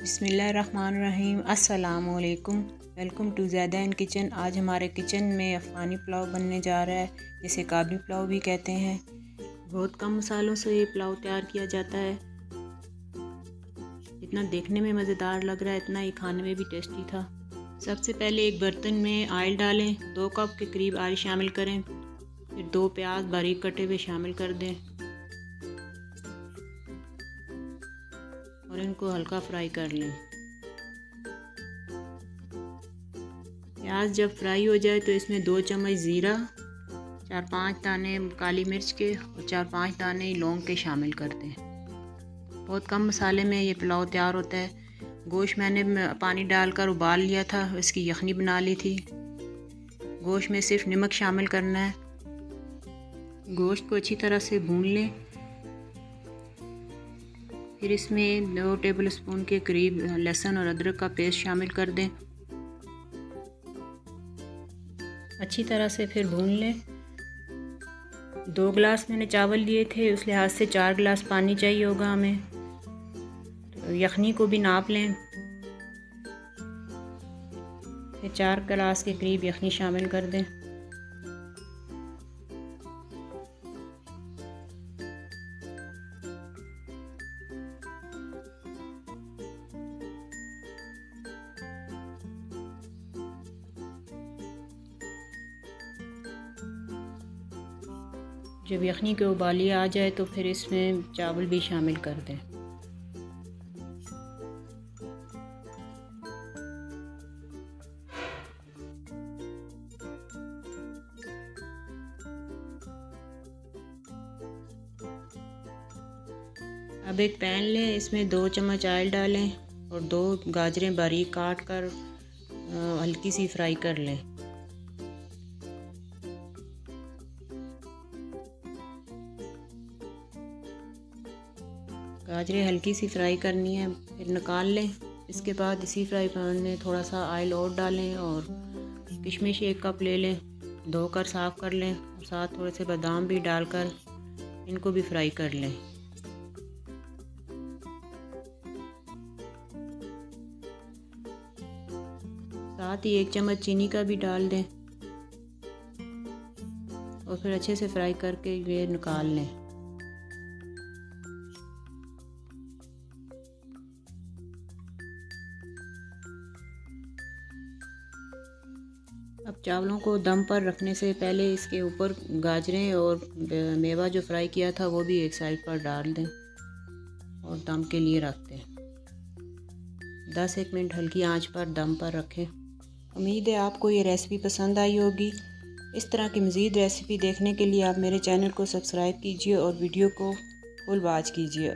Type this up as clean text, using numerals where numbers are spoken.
बिस्मिल्लाहिर्रहमानिर्रहीम। अस्सलामुअलैकुम। Welcome to Zaidan kitchen. आज हमारे किचन में अफ़गानी पुलाव बनने जा रहा है, जिसे काबली पुलाव भी कहते हैं। बहुत कम मसालों से ये पुलाव तैयार किया जाता है। इतना देखने में मज़ेदार लग रहा है, इतना ही खाने में भी टेस्टी था। सबसे पहले एक बर्तन में ऑयल डालें, 2 कप के करीब ऑयल शामिल करें। फिर 2 प्याज बारीक कटे हुए शामिल कर दें और इनको हल्का फ्राई कर लें। प्याज जब फ्राई हो जाए तो इसमें 2 चम्मच ज़ीरा, 4-5 दाने काली मिर्च के और 4-5 दाने लौंग के शामिल कर दें। बहुत कम मसाले में ये पुलाव तैयार होता है। गोश्त मैंने पानी डालकर उबाल लिया था, इसकी यखनी बना ली थी। गोश्त में सिर्फ नमक शामिल करना है। गोश्त को अच्छी तरह से भून लें। फिर इसमें 2 टेबलस्पून के करीब लहसुन और अदरक का पेस्ट शामिल कर दें। अच्छी तरह से फिर भून लें। 2 गिलास मैंने चावल लिए थे, उस लिहाज से 4 गिलास पानी चाहिए होगा हमें। तो यखनी को भी नाप लें। फिर 4 गिलास के करीब यखनी शामिल कर दें। जब यखनी के उबाली आ जाए तो फिर इसमें चावल भी शामिल कर दें। अब एक पैन लें, इसमें 2 चम्मच ऑयल डालें और 2 गाजरें बारीक काट कर हल्की सी फ्राई कर लें। गाजरें हल्की सी फ्राई करनी है, फिर निकाल लें। इसके बाद इसी फ्राई पैन में थोड़ा सा ऑयल और डालें और किशमिश 1 कप ले लें, धोकर साफ़ कर लें और साथ थोड़े से बादाम भी डालकर इनको भी फ्राई कर लें। साथ ही 1 चम्मच चीनी का भी डाल दें और फिर अच्छे से फ्राई करके ये निकाल लें। अब चावलों को दम पर रखने से पहले इसके ऊपर गाजरें और मेवा जो फ्राई किया था वो भी एक साइड पर डाल दें और दम के लिए रख दें। 10-1 मिनट हल्की आंच पर दम पर रखें। उम्मीद है आपको ये रेसिपी पसंद आई होगी। इस तरह की मज़ीद रेसिपी देखने के लिए आप मेरे चैनल को सब्सक्राइब कीजिए और वीडियो को फुल वॉच कीजिए।